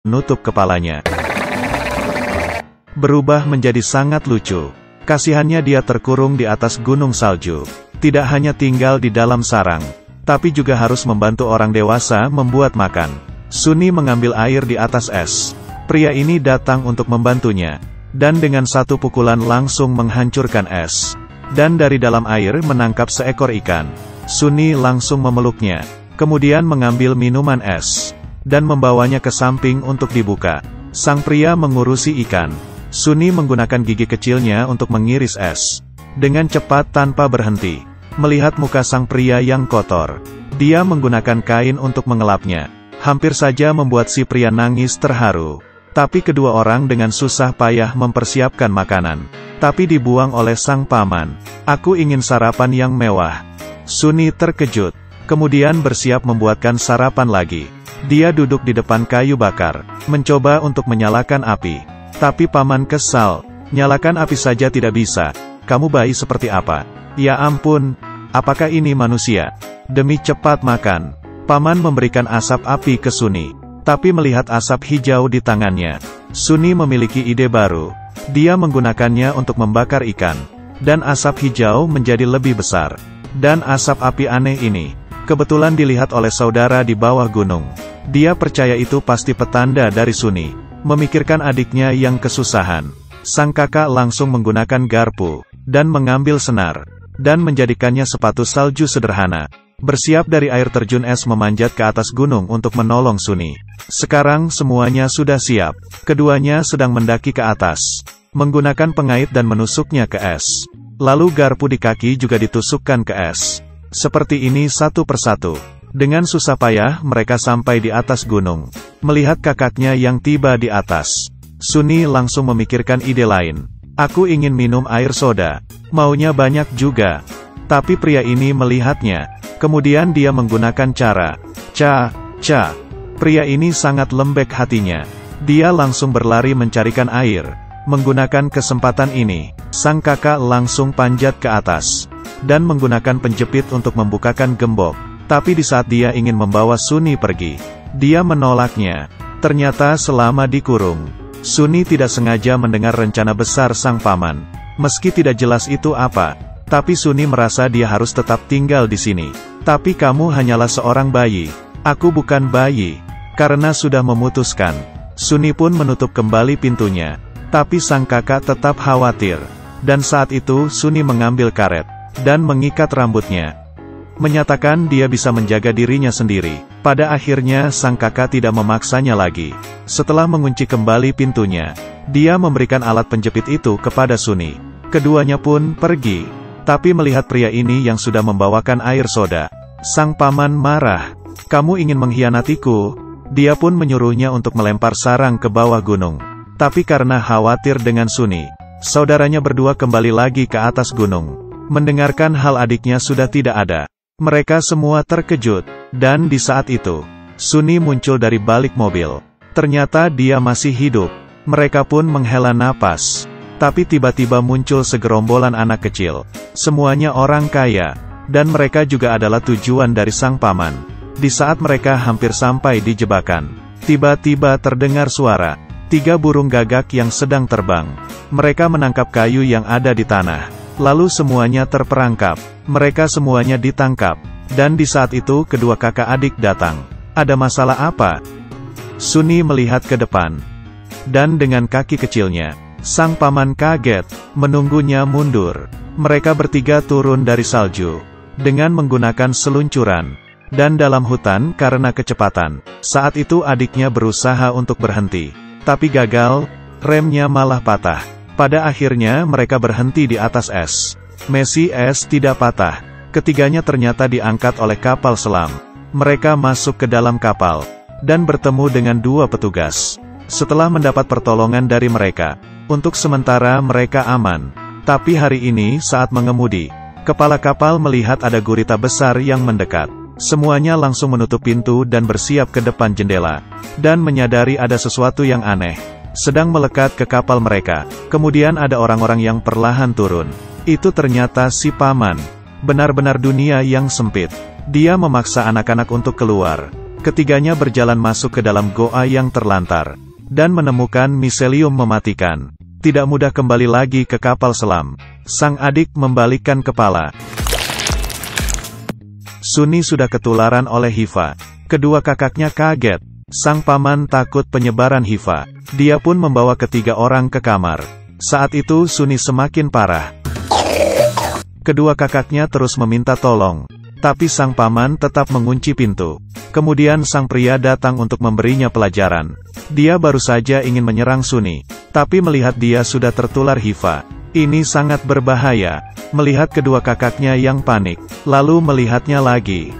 nutup kepalanya. Berubah menjadi sangat lucu. Kasihannya dia terkurung di atas gunung salju. Tidak hanya tinggal di dalam sarang, tapi juga harus membantu orang dewasa membuat makan. Sunny mengambil air di atas es. Pria ini datang untuk membantunya, dan dengan satu pukulan langsung menghancurkan es. Dan dari dalam air menangkap seekor ikan. Sunny langsung memeluknya, kemudian mengambil minuman es, dan membawanya ke samping untuk dibuka. Sang pria mengurusi ikan. Sunny menggunakan gigi kecilnya untuk mengiris es. Dengan cepat tanpa berhenti. Melihat muka sang pria yang kotor, dia menggunakan kain untuk mengelapnya. Hampir saja membuat si pria nangis terharu. Tapi kedua orang dengan susah payah mempersiapkan makanan. Tapi dibuang oleh sang paman. Aku ingin sarapan yang mewah. Sunny terkejut. Kemudian bersiap membuatkan sarapan lagi. Dia duduk di depan kayu bakar, mencoba untuk menyalakan api. Tapi paman kesal. Nyalakan api saja tidak bisa. Kamu bayi seperti apa? Ya ampun, apakah ini manusia? Demi cepat makan, paman memberikan asap api ke Sunny. Tapi melihat asap hijau di tangannya, Sunny memiliki ide baru. Dia menggunakannya untuk membakar ikan. Dan asap hijau menjadi lebih besar. Dan asap api aneh ini, kebetulan dilihat oleh saudara di bawah gunung. Dia percaya itu pasti petanda dari Sunny. Memikirkan adiknya yang kesusahan, sang kakak langsung menggunakan garpu, dan mengambil senar, dan menjadikannya sepatu salju sederhana. Bersiap dari air terjun es memanjat ke atas gunung untuk menolong Sunny. Sekarang semuanya sudah siap. Keduanya sedang mendaki ke atas, menggunakan pengait dan menusuknya ke es. Lalu garpu di kaki juga ditusukkan ke es. Seperti ini satu persatu. Dengan susah payah mereka sampai di atas gunung. Melihat kakaknya yang tiba di atas, Sunny langsung memikirkan ide lain. Aku ingin minum air soda. Maunya banyak juga. Tapi pria ini melihatnya. Kemudian dia menggunakan cara ca. Pria ini sangat lembek hatinya. Dia langsung berlari mencarikan air. Menggunakan kesempatan ini, sang kakak langsung panjat ke atas, dan menggunakan penjepit untuk membukakan gembok. Tapi di saat dia ingin membawa Sunny pergi, dia menolaknya. Ternyata selama dikurung, Sunny tidak sengaja mendengar rencana besar sang paman. Meski tidak jelas itu apa, tapi Sunny merasa dia harus tetap tinggal di sini. Tapi kamu hanyalah seorang bayi. Aku bukan bayi. Karena sudah memutuskan, Sunny pun menutup kembali pintunya. Tapi sang kakak tetap khawatir. Dan saat itu Sunny mengambil karet, dan mengikat rambutnya. Menyatakan dia bisa menjaga dirinya sendiri. Pada akhirnya sang kakak tidak memaksanya lagi. Setelah mengunci kembali pintunya, dia memberikan alat penjepit itu kepada Sunny. Keduanya pun pergi. Tapi melihat pria ini yang sudah membawakan air soda, sang paman marah. Kamu ingin mengkhianatiku? Dia pun menyuruhnya untuk melempar sarang ke bawah gunung. Tapi karena khawatir dengan Sunny, saudaranya berdua kembali lagi ke atas gunung. Mendengarkan hal adiknya sudah tidak ada, mereka semua terkejut. Dan di saat itu, Sunny muncul dari balik mobil. Ternyata dia masih hidup. Mereka pun menghela napas. Tapi tiba-tiba muncul segerombolan anak kecil. Semuanya orang kaya. Dan mereka juga adalah tujuan dari sang paman. Di saat mereka hampir sampai di jebakan, tiba-tiba terdengar suara 3 burung gagak yang sedang terbang. Mereka menangkap kayu yang ada di tanah. Lalu semuanya terperangkap. Mereka semuanya ditangkap. Dan di saat itu kedua kakak adik datang. Ada masalah apa? Sunny melihat ke depan. Dan dengan kaki kecilnya, sang paman kaget, menunggunya mundur. Mereka bertiga turun dari salju, dengan menggunakan seluncuran. Dan dalam hutan karena kecepatan. Saat itu adiknya berusaha untuk berhenti. Tapi gagal, remnya malah patah. Pada akhirnya mereka berhenti di atas es. Meski es tidak patah, ketiganya ternyata diangkat oleh kapal selam. Mereka masuk ke dalam kapal, dan bertemu dengan 2 petugas. Setelah mendapat pertolongan dari mereka, untuk sementara mereka aman. Tapi hari ini saat mengemudi, kepala kapal melihat ada gurita besar yang mendekat. Semuanya langsung menutup pintu dan bersiap ke depan jendela. Dan menyadari ada sesuatu yang aneh sedang melekat ke kapal mereka. Kemudian ada orang-orang yang perlahan turun. Itu ternyata si paman. Benar-benar dunia yang sempit. Dia memaksa anak-anak untuk keluar. Ketiganya berjalan masuk ke dalam goa yang terlantar, dan menemukan miselium mematikan. Tidak mudah kembali lagi ke kapal selam. Sang adik membalikkan kepala. Sunni sudah ketularan oleh HIV. Kedua kakaknya kaget. Sang paman takut penyebaran HIV. Dia pun membawa ketiga orang ke kamar. Saat itu Sunni semakin parah. Kedua kakaknya terus meminta tolong. Tapi sang paman tetap mengunci pintu. Kemudian sang pria datang untuk memberinya pelajaran. Dia baru saja ingin menyerang Sunni. Tapi melihat dia sudah tertular HIV. Ini sangat berbahaya. Melihat kedua kakaknya yang panik. Lalu melihatnya lagi.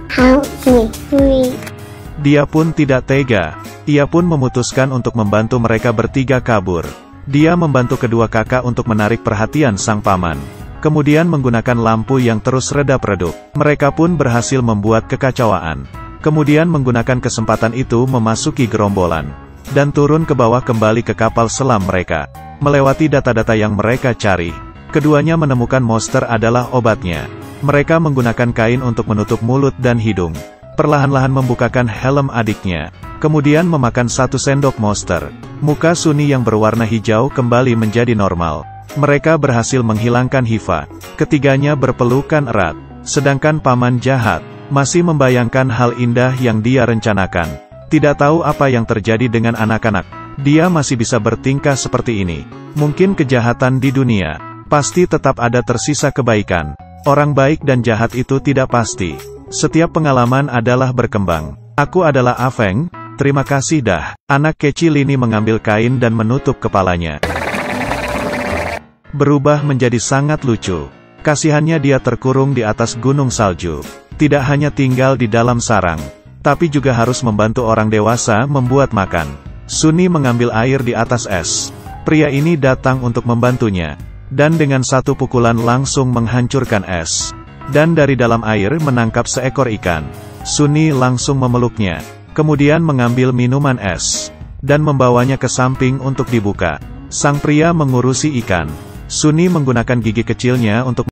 Dia pun tidak tega. Ia pun memutuskan untuk membantu mereka bertiga kabur. Dia membantu kedua kakak untuk menarik perhatian sang paman. Kemudian menggunakan lampu yang terus redap-redup. Mereka pun berhasil membuat kekacauan. Kemudian menggunakan kesempatan itu memasuki gerombolan. Dan turun ke bawah kembali ke kapal selam mereka. Melewati data-data yang mereka cari. Keduanya menemukan monster adalah obatnya. Mereka menggunakan kain untuk menutup mulut dan hidung. Perlahan-lahan membukakan helm adiknya. Kemudian memakan 1 sendok monster. Muka Sunni yang berwarna hijau kembali menjadi normal. Mereka berhasil menghilangkan HIV. Ketiganya berpelukan erat. Sedangkan paman jahat masih membayangkan hal indah yang dia rencanakan. Tidak tahu apa yang terjadi dengan anak-anak. Dia masih bisa bertingkah seperti ini. Mungkin kejahatan di dunia. Pasti tetap ada tersisa kebaikan. Orang baik dan jahat itu tidak pasti. Setiap pengalaman adalah berkembang. Aku adalah Afeng. Terima kasih dah. Anak kecil ini mengambil kain dan menutup kepalanya. Berubah menjadi sangat lucu. Kasihannya dia terkurung di atas gunung salju. Tidak hanya tinggal di dalam sarang, tapi juga harus membantu orang dewasa membuat makan. Sunni mengambil air di atas es. Pria ini datang untuk membantunya. Dan dengan 1 pukulan langsung menghancurkan es. Dan dari dalam air menangkap seekor ikan. Sunni langsung memeluknya. Kemudian mengambil minuman es. Dan membawanya ke samping untuk dibuka. Sang pria mengurusi ikan. Sunni menggunakan gigi kecilnya untuk